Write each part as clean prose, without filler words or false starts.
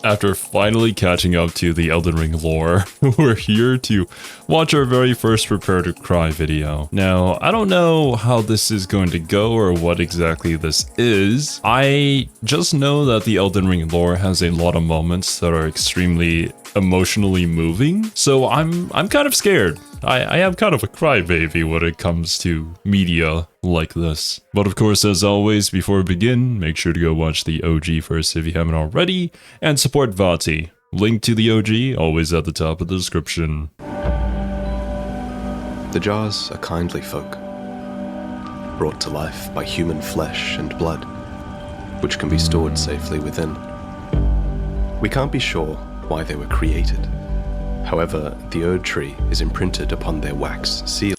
After finally catching up to the Elden Ring lore, we're here to watch our very first Prepare to Cry video. Now, I don't know how this is going to go or what exactly this is. I just know that the Elden Ring lore has a lot of moments that are extremely emotionally moving, so I'm kind of scared. I am kind of a crybaby when it comes to media like this. But of course, as always, before we begin, make sure to go watch the OG first if you haven't already, and support Vati. Link to the OG always at the top of the description. The jars are kindly folk, brought to life by human flesh and blood, which can be stored safely within. We can't be sure why they were created. However, the Erd tree is imprinted upon their wax seal.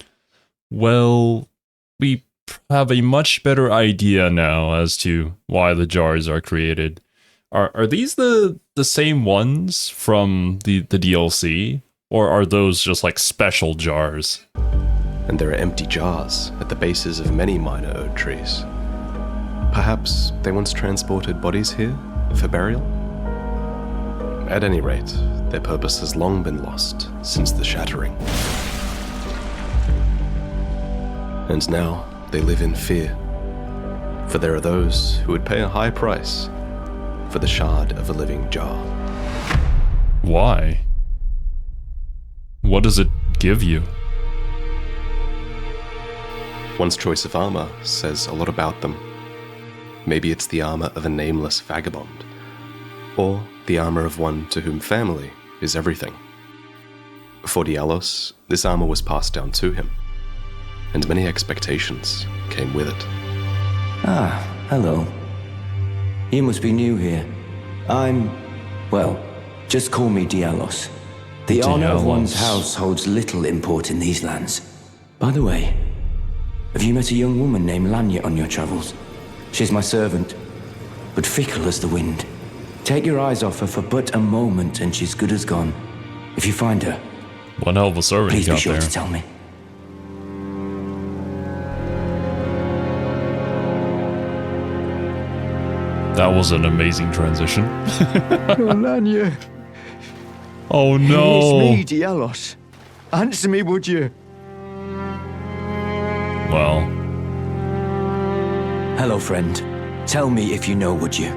Well, we have a much better idea now as to why the jars are created. Are these the same ones from the DLC? Or are those just like special jars? And there are empty jars at the bases of many minor Erd trees. Perhaps they once transported bodies here for burial? At any rate, their purpose has long been lost since the shattering. And now they live in fear, for there are those who would pay a high price for the shard of a living jar. Why? What does it give you? One's choice of armor says a lot about them. Maybe it's the armor of a nameless vagabond, or the armor of one to whom family is everything. For Dialos, this armor was passed down to him, and many expectations came with it. Ah, hello. You must be new here. Well, just call me Dialos. The honor of one's house holds little import in these lands. By the way, have you met a young woman named Lanya on your travels? She's my servant, but fickle as the wind. Take your eyes off her for but a moment and she's good as gone. If you find her, one hell of a servant please you be got sure there. to tell me. That was an amazing transition. Lanya. Oh no! It's me, Dialos. Answer me, would you? Well. Hello, friend. Tell me if you know, would you?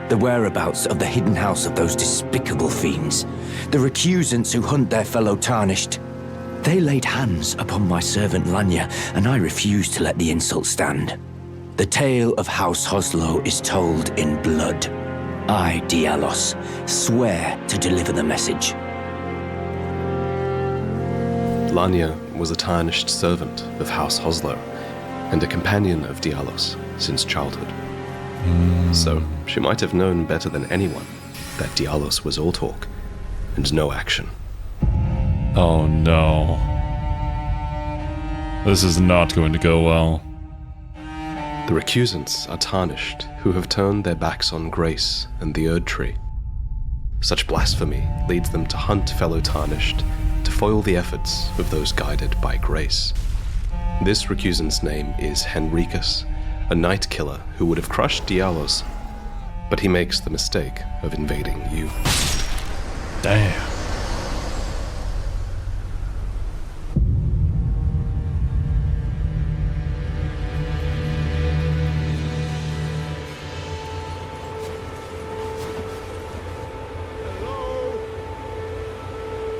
The whereabouts of the hidden house of those despicable fiends. The recusants who hunt their fellow tarnished. They laid hands upon my servant Lanya, and I refused to let the insult stand. The tale of House Hoslo is told in blood. I, Dialos, swear to deliver the message. Lanya was a tarnished servant of House Hoslo, and a companion of Dialos since childhood. So she might have known better than anyone that Dialos was all talk and no action. Oh no. This is not going to go well. The recusants are tarnished who have turned their backs on grace and the Erd tree. Such blasphemy leads them to hunt fellow tarnished to foil the efforts of those guided by grace. This recusant's name is Henricus, a night killer who would have crushed Dialos, but he makes the mistake of invading you. Damn.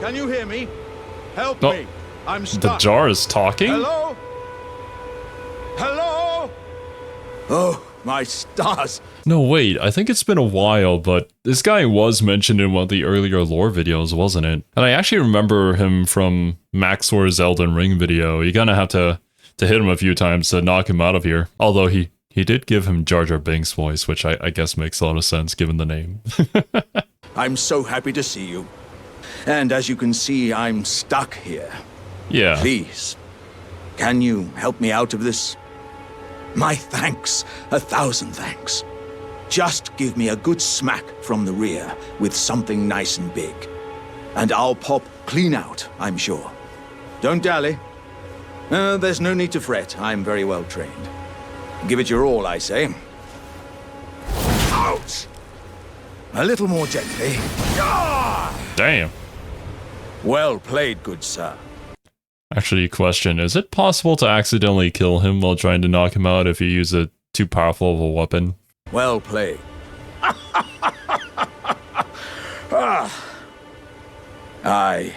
Can you hear me? Help Oh, me. I'm The stuck. jar is talking? Hello? Hello? Oh, my stars. No, wait, I think it's been a while, but this guy was mentioned in one of the earlier lore videos, wasn't it? And I actually remember him from Maxor's Elden Ring video. You kind of have to hit him a few times to knock him out of here. Although he did give him Jar Jar Binks' voice, which I guess makes a lot of sense given the name. I'm so happy to see you. And as you can see, I'm stuck here. Yeah. Please, can you help me out of this? My thanks, 1,000 thanks. Just give me a good smack from the rear with something nice and big. And I'll pop clean out, I'm sure. Don't dally. There's no need to fret, I'm very well trained. Give it your all, I say. Ouch! A little more gently. Damn. Well played, good sir. Actually, question, is it possible to accidentally kill him while trying to knock him out if you use a too powerful of a weapon? Well played. Aye,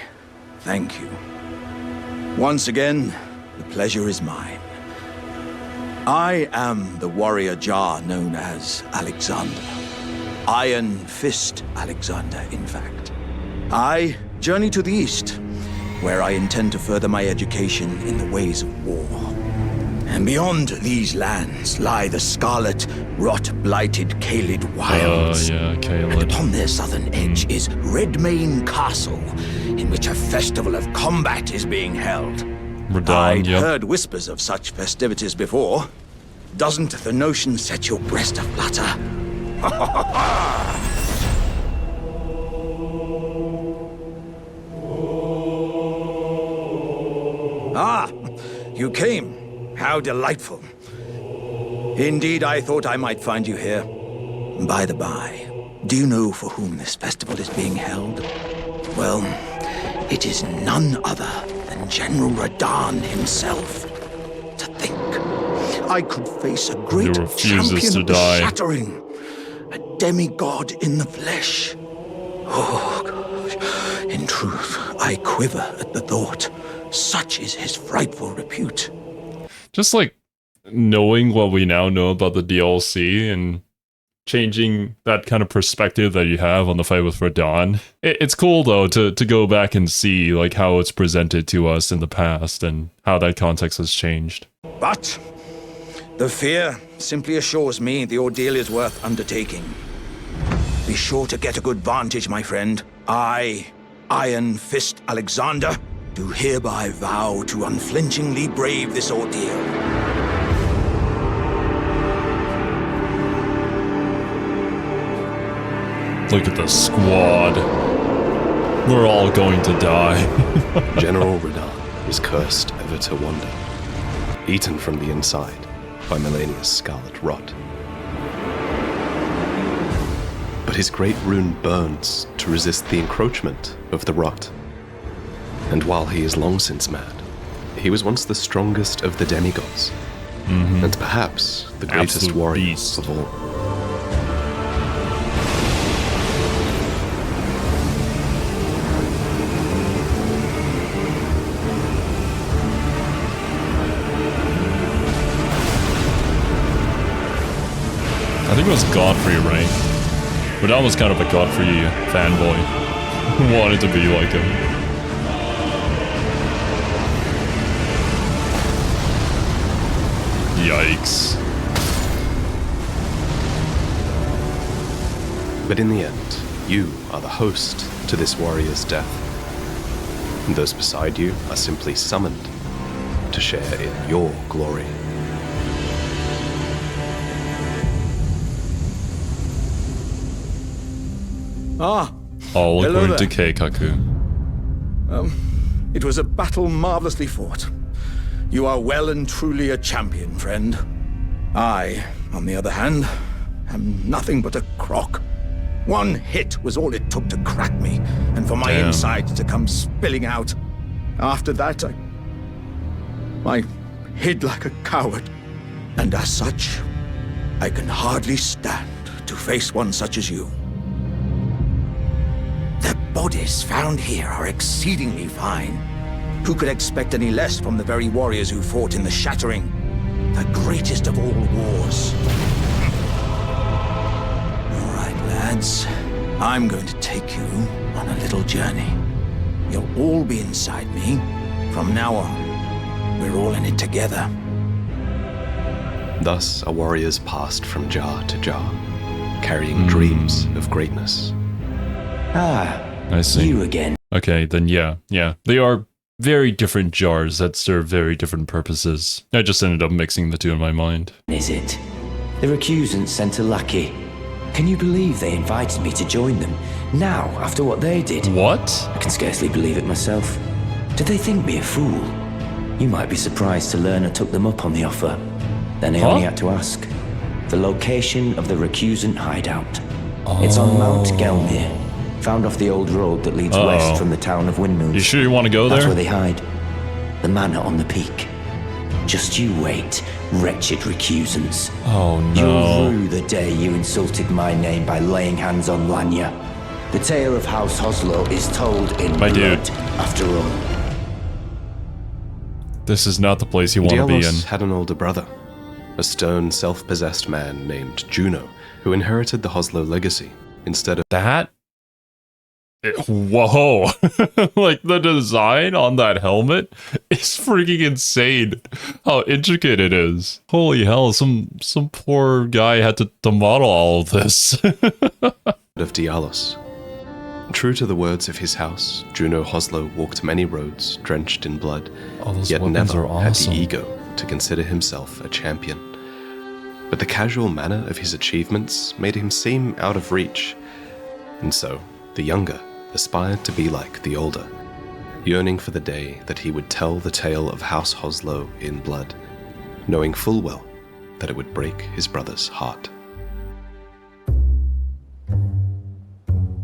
thank you. Once again, the pleasure is mine. I am the warrior Jar known as Alexander. Iron Fist Alexander, in fact. I journey to the east, where I intend to further my education in the ways of war. And beyond these lands lie the scarlet, rot-blighted Caelid wilds. Yeah, And Caelid. upon their southern edge is Redmane Castle, in which a festival of combat is being held. Radon, I'd yep. heard whispers of such festivities before. Doesn't the notion set your breast aflutter? Ah, you came. How delightful. Indeed, I thought I might find you here. By the by, do you know for whom this festival is being held? Well, it is none other than General Radahn himself. To think, I could face a great He refuses champion to of the die. shattering, a demigod in the flesh. Oh, gosh. In truth, I quiver at the thought. Such is his frightful repute. Just like knowing what we now know about the DLC and changing that kind of perspective that you have on the fight with Radahn. It's cool though to go back and see like how it's presented to us in the past and how that context has changed. But the fear simply assures me the ordeal is worth undertaking. Be sure to get a good vantage, my friend. I, Iron Fist Alexander, do hereby vow to unflinchingly brave this ordeal. Look at the squad. We're all going to die. General Radahn is cursed ever to wander, eaten from the inside by Melania's scarlet rot. But his great rune burns to resist the encroachment of the rot. And while he is long since mad, he was once the strongest of the demigods, and perhaps the greatest Absolute warrior beast. of all. I think it was Godfrey, right? Radahn was kind of a Godfrey fanboy. Wanted to be like him. Yikes. But in the end, you are the host to this warrior's death. And those beside you are simply summoned to share in your glory. Ah, All Hello according to there. Keikaku. it was a battle marvelously fought. You are well and truly a champion, friend. I, on the other hand, am nothing but a crock. One hit was all it took to crack me, and for my Damn. insides to come spilling out. After that, I hid like a coward. And as such, I can hardly stand to face one such as you. The bodies found here are exceedingly fine. Who could expect any less from the very warriors who fought in the Shattering, the greatest of all wars? All right, lads. I'm going to take you on a little journey. You'll all be inside me. From now on, we're all in it together. Thus are warriors passed from jar to jar, carrying dreams of greatness. Ah, I see. you again. Okay, then yeah. They are very different jars that serve very different purposes. I just ended up mixing the two in my mind. Is it? The recusants sent a lackey. Can you believe they invited me to join them? Now, after what they did? What? I can scarcely believe it myself. Did they think me a fool? You might be surprised to learn I took them up on the offer. Then I only had to ask. The location of the recusant hideout. It's on Mount Gelmir, found off the old road that leads west from the town of Windmills. You sure you want to go there? That's where they hide. The manor on the peak. Just you wait, wretched recusants. Oh no. You'll rue the day you insulted my name by laying hands on Lanya. The tale of House Hoslo is told in My blood, dude. after all. This is not the place you want to be in. Dialos had an older brother, a stern, self-possessed man named Juno, who inherited the Hoslo legacy instead of That? Whoa. Like, the design on that helmet is freaking insane. How intricate it is. Holy hell, some poor guy had to model all of this. of Dialos. True to the words of his house, Juno Hoslo walked many roads drenched in blood, Oh, those yet weapons never are had awesome. the ego to consider himself a champion. But the casual manner of his achievements made him seem out of reach, and so the younger aspired to be like the older, yearning for the day that he would tell the tale of House Hoslo in blood, knowing full well that it would break his brother's heart.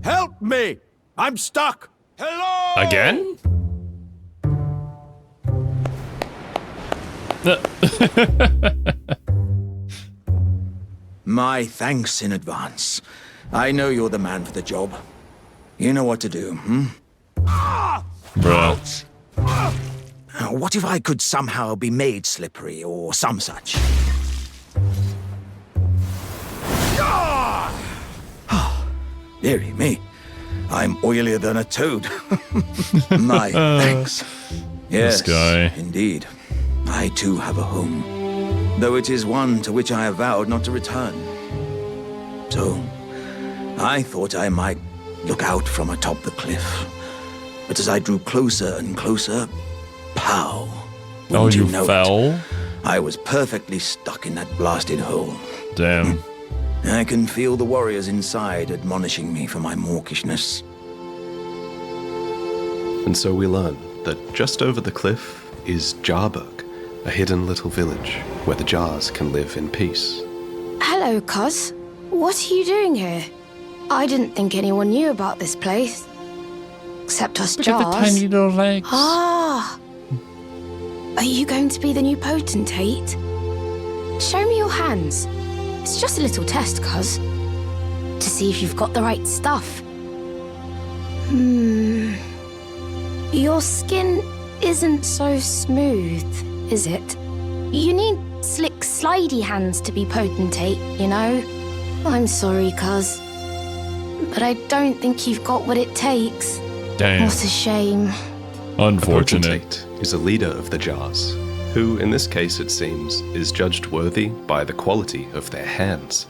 Help me! I'm stuck! Hello! Again? My thanks in advance. I know you're the man for the job. You know what to do, Bruh. What if I could somehow be made slippery or some such? Dearie me. I'm oilier than a toad. My thanks. Yes, This guy. indeed. I too have a home, though it is one to which I have vowed not to return. So, I thought I might look out from atop the cliff. But as I drew closer and closer, pow! Oh, Wouldn't you know it? fell? I was perfectly stuck in that blasted hole. Damn. I can feel the warriors inside admonishing me for my mawkishness. And so we learn that just over the cliff is Jarburg, a hidden little village where the Jars can live in peace. Hello, Cuz. What are you doing here? I didn't think anyone knew about this place. Except us Jars. little legs. Ah! Are you going to be the new potentate? Show me your hands. It's just a little test, Cuz. To see if you've got the right stuff. Your skin isn't so smooth, is it? You need slick, slidey hands to be potentate, you know? I'm sorry, Cuz. But I don't think you've got what it takes. Damn. What a shame. Unfortunate. Potentate is a leader of the Jars, who, in this case it seems, is judged worthy by the quality of their hands.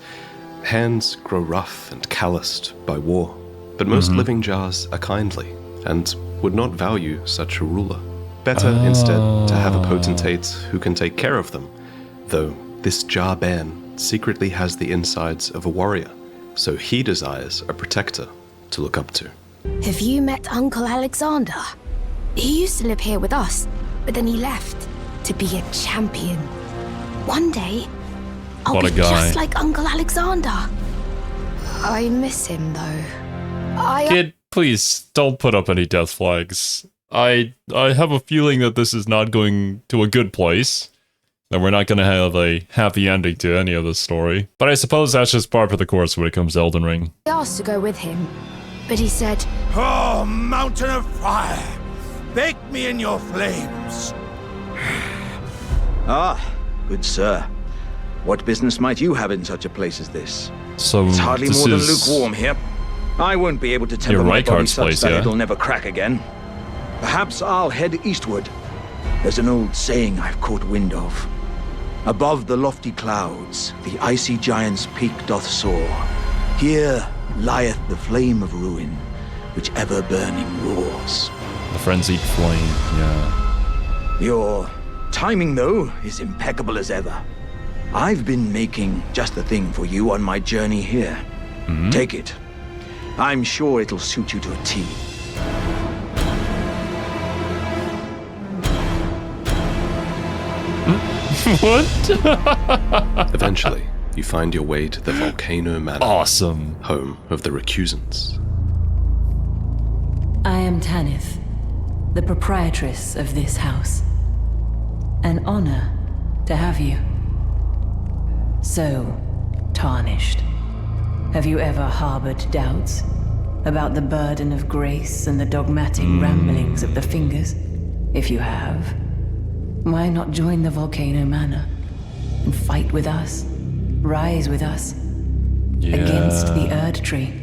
Hands grow rough and calloused by war, but most living Jars are kindly and would not value such a ruler. Better instead to have a potentate who can take care of them, though this Jar Ban secretly has the insides of a warrior, so he desires a protector to look up to. Have you met Uncle Alexander? He used to live here with us, but then he left to be a champion. One day, I'll What be a guy. just like Uncle Alexander. I miss him, though. Kid, please don't put up any death flags. I have a feeling that this is not going to a good place. And we're not going to have a happy ending to any of this story. But I suppose that's just par for the course when it comes to Elden Ring. I asked to go with him, but he said, Oh, mountain of fire! Bake me in your flames! Good sir. What business might you have in such a place as this? So It's hardly this more than is lukewarm here. I won't be able to temper Your my body Reichardt's such place, that yeah? it'll never crack again. Perhaps I'll head eastward. There's an old saying I've caught wind of. Above the lofty clouds, the icy giant's peak doth soar. Here lieth the flame of ruin, which ever burning roars. the frenzied flame. Yeah. Your timing, though, is impeccable as ever. I've been making just the thing for you on my journey here. Take it. I'm sure it'll suit you to a T. What? Eventually, you find your way to the Volcano Manor, Awesome. home of the recusants. I am Tanith, the proprietress of this house. An honor to have you. So, tarnished. Have you ever harbored doubts about the burden of grace and the dogmatic ramblings of the Fingers? If you have, why not join the Volcano Manor and fight with us, rise with us, against the Erd Tree?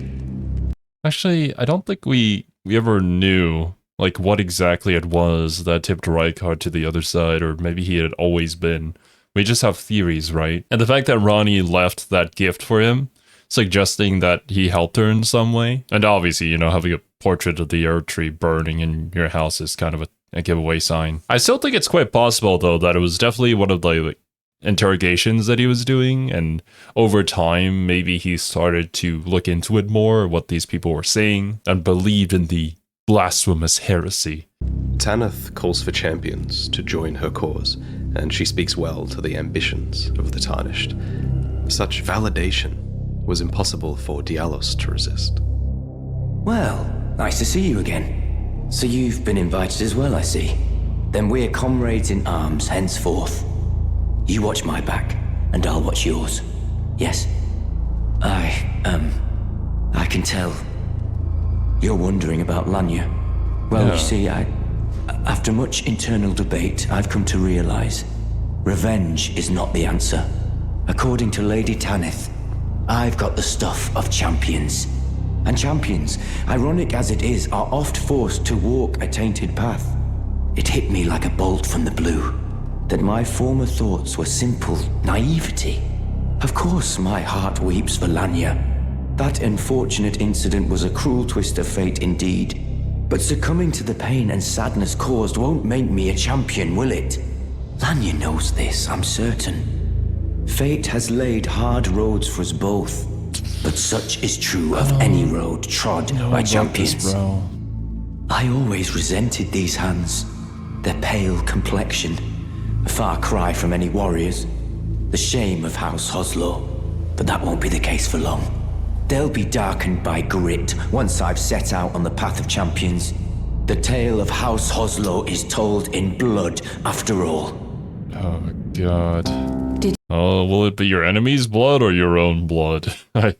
Actually, I don't think we ever knew like what exactly it was that tipped Rykard to the other side, or maybe he had always been. We just have theories, right? And the fact that Ronnie left that gift for him, suggesting that he helped her in some way, and obviously, you know, having a portrait of the Erd Tree burning in your house is kind of a giveaway sign. I still think it's quite possible, though, that it was definitely one of the like, interrogations that he was doing, and over time maybe he started to look into it more, what these people were saying, and believed in the blasphemous heresy. Tanith calls for champions to join her cause, and she speaks well to the ambitions of the Tarnished. Such validation was impossible for Dialos to resist. Well, nice to see you again. So you've been invited as well, I see. Then we're comrades in arms henceforth. You watch my back, and I'll watch yours. Yes? I can tell. You're wondering about Lanya. Well, Yeah. you see, after much internal debate, I've come to realize revenge is not the answer. According to Lady Tanith, I've got the stuff of champions. And champions, ironic as it is, are oft forced to walk a tainted path. It hit me like a bolt from the blue that my former thoughts were simple naivety. Of course, my heart weeps for Lanya. That unfortunate incident was a cruel twist of fate indeed. But succumbing to the pain and sadness caused won't make me a champion, will it? Lanya knows this, I'm certain. Fate has laid hard roads for us both, but such is true of any road trod by champions. I always resented these hands, their pale complexion, a far cry from any warriors. The shame of House Hoslo, but that won't be the case for long. They'll be darkened by grit once I've set out on the path of champions. The tale of House Hoslo is told in blood, after all. Oh, God. Oh, will it be your enemy's blood or your own blood? I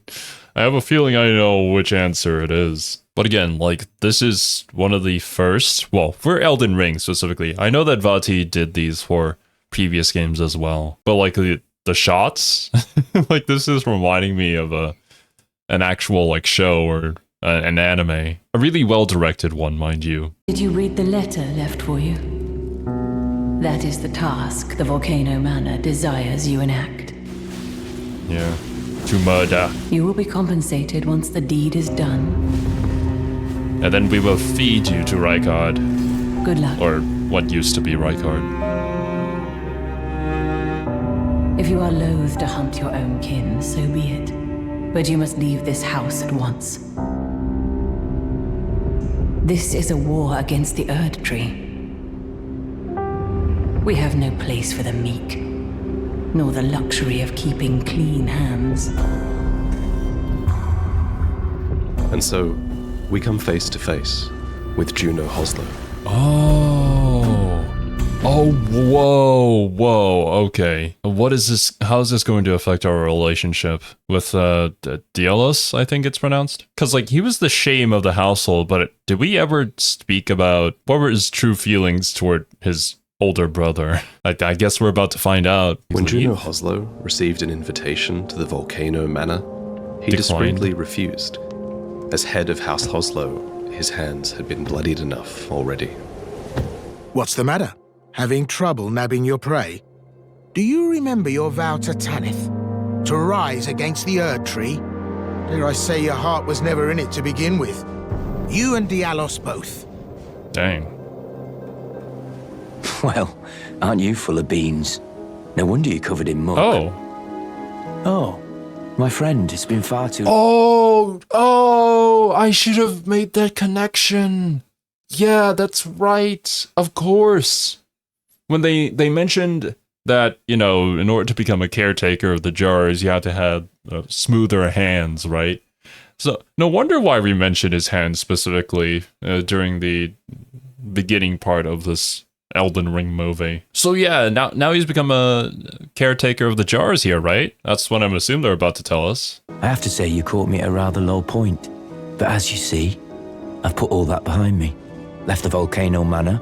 have a feeling I know which answer it is. But again, like, this is one of the first, well, for Elden Ring specifically. I know that Vati did these for previous games as well. But like the shots, like this is reminding me of an actual like show or an anime. A really well-directed one, mind you. Did you read the letter left for you? That is the task the Volcano Manor desires you enact. Yeah. To murder. You will be compensated once the deed is done. And then we will feed you to Rykard. Good luck. Or what used to be Rykard. If you are loath to hunt your own kin, so be it. But you must leave this house at once. This is a war against the Erd Tree. We have no place for the meek, nor the luxury of keeping clean hands. And so, we come face to face with Juno Hoslo. Oh, whoa, okay. What is this? How is this going to affect our relationship with Dialos, I think it's pronounced? Because, like, he was the shame of the household, but did we ever speak about what were his true feelings toward his older brother? I guess we're about to find out. When Juno Hoslo received an invitation to the Volcano Manor, he discreetly refused. As head of House Hoslo, his hands had been bloodied enough already. What's the matter? Having trouble nabbing your prey? Do you remember your vow to Tanith? To rise against the Erd Tree? Dare I say your heart was never in it to begin with? You and Dialos both. Dang. Well, aren't you full of beans? No wonder you're covered in muck. Oh, my friend, it's been far too... Oh, I should have made that connection. Yeah, that's right. Of course. When they mentioned that, you know, in order to become a caretaker of the jars, you have to have smoother hands, right? So no wonder why we mentioned his hands specifically during the beginning part of this Elden Ring movie. So yeah, now he's become a caretaker of the jars here, right? That's what I'm assuming they're about to tell us. I have to say you caught me at a rather low point. But as you see, I've put all that behind me. Left the Volcano Manor,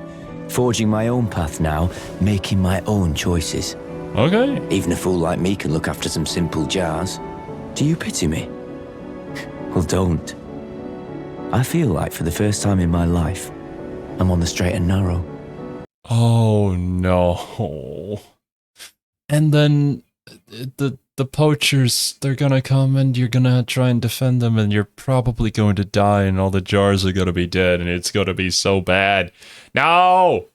forging my own path now, making my own choices. Okay. Even a fool like me can look after some simple jars. Do you pity me? Well, don't. I feel like for the first time in my life, I'm on the straight and narrow. Oh no. And then the poachers, they're gonna come and you're gonna try and defend them and you're probably going to die and all the jars are gonna be dead and it's gonna be so bad. No!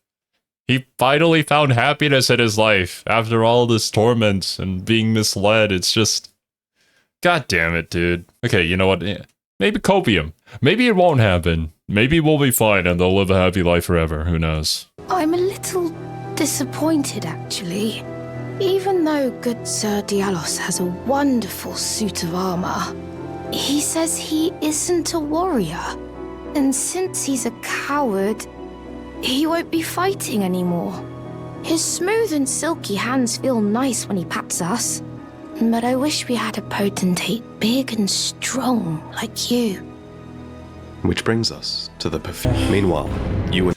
He finally found happiness in his life after all this torment and being misled. It's just... God damn it, dude. Okay, you know what? Maybe copium. Maybe it won't happen. Maybe we'll be fine and they'll live a happy life forever. Who knows? I'm a little disappointed, actually. Even though good Sir Dialos has a wonderful suit of armor, he says he isn't a warrior. And since he's a coward, he won't be fighting anymore. His smooth and silky hands feel nice when he pats us. But I wish we had a potentate big and strong like you. Which brings us to the Meanwhile, you and...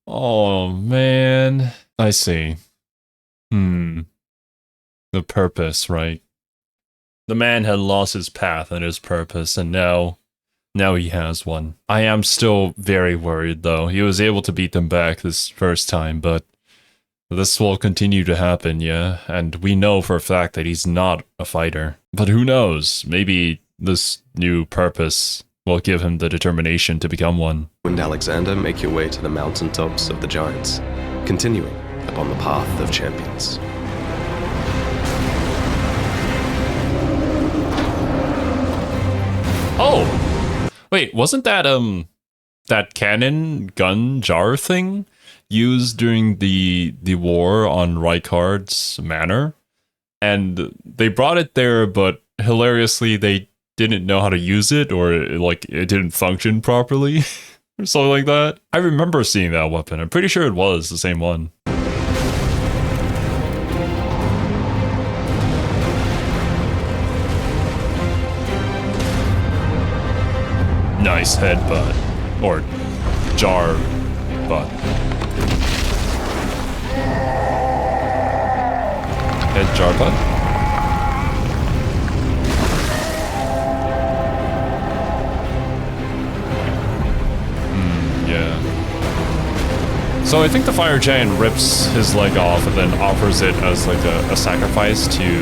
Oh, man. I see. The purpose, right? The man had lost his path and his purpose, and now he has one. I am still very worried, though. He was able to beat them back this first time, but this will continue to happen, yeah? And we know for a fact that he's not a fighter. But who knows? Maybe this new purpose will give him the determination to become one. And Alexander make your way to the mountaintops of the giants, continuing upon the path of champions. Oh! Wait, wasn't that, that cannon gun jar thing used during the war on Rykard's manor? And they brought it there, but hilariously they didn't know how to use it, or like it didn't function properly or something like that. I remember seeing that weapon. I'm pretty sure it was the same one. Nice headbutt. Or jar butt. Head jar butt? Yeah. So I think the fire giant rips his leg off and then offers it as like a sacrifice to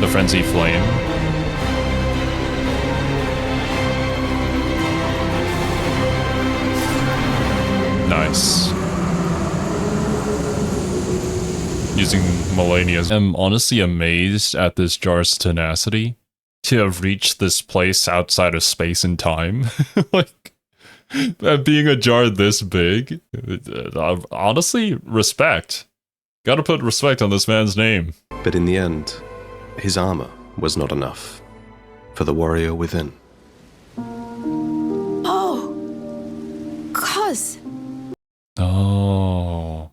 the frenzy flame. Nice. Using Melania's. I'm honestly amazed at this jar's tenacity to have reached this place outside of space and time. Like, being a jar this big, honestly, respect. Gotta put respect on this man's name. But in the end, his armor was not enough for the warrior within. Oh, cuz. Oh.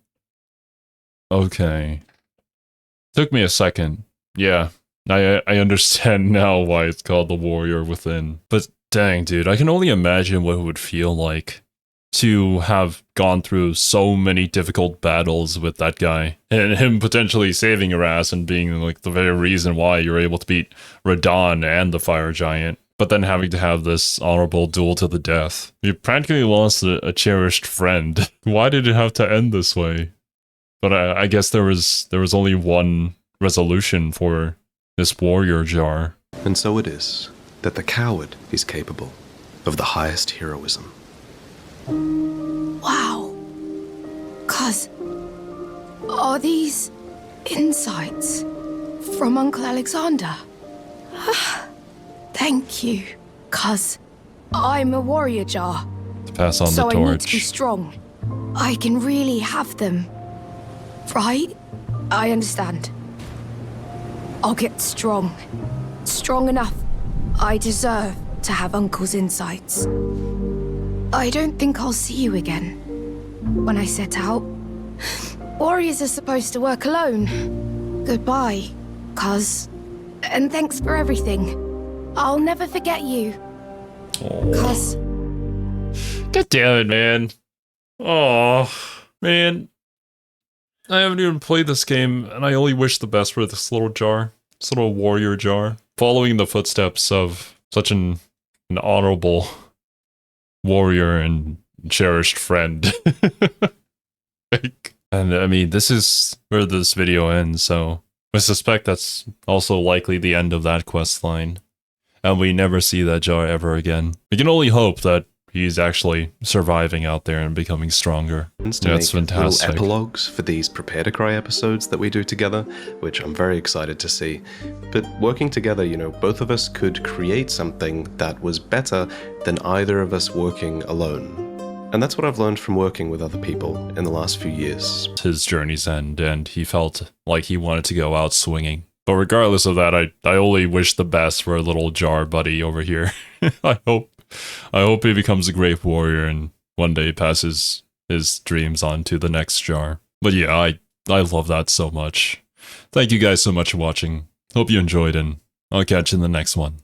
Okay. Took me a second. Yeah, I understand now why it's called the Warrior Within. But dang, dude, I can only imagine what it would feel like to have gone through so many difficult battles with that guy. And him potentially saving your ass and being like the very reason why you're able to beat Radon and the Fire Giant. But then having to have this honorable duel to the death. You practically lost a cherished friend. Why did it have to end this way? But I guess there was only one resolution for this warrior jar. And so it is that the coward is capable of the highest heroism. Wow. Cuz, are these insights from Uncle Alexander? Thank you, cuz I'm a warrior jar. Pass on the torch. So I need to be strong. I can really have them, right? I understand. I'll get strong. Strong enough. I deserve to have Uncle's insights. I don't think I'll see you again. When I set out, warriors are supposed to work alone. Goodbye, cuz. And thanks for everything. I'll never forget you. Cuz. God damn it, man. Oh, man. I haven't even played this game, and I only wish the best for this little jar. This little warrior jar. Following the footsteps of such an honorable warrior and cherished friend. And I mean, this is where this video ends, so I suspect that's also likely the end of that quest line. And we never see that jar ever again. We can only hope that he's actually surviving out there and becoming stronger. That's fantastic. Little epilogues for these Prepare to Cry episodes that we do together, which I'm very excited to see. But working together, you know, both of us could create something that was better than either of us working alone. And that's what I've learned from working with other people in the last few years. His journey's end, and he felt like he wanted to go out swinging. But regardless of that, I only wish the best for a little jar buddy over here. I hope he becomes a great warrior and one day passes his dreams on to the next jar. But yeah, I love that so much. Thank you guys so much for watching. Hope you enjoyed, and I'll catch you in the next one.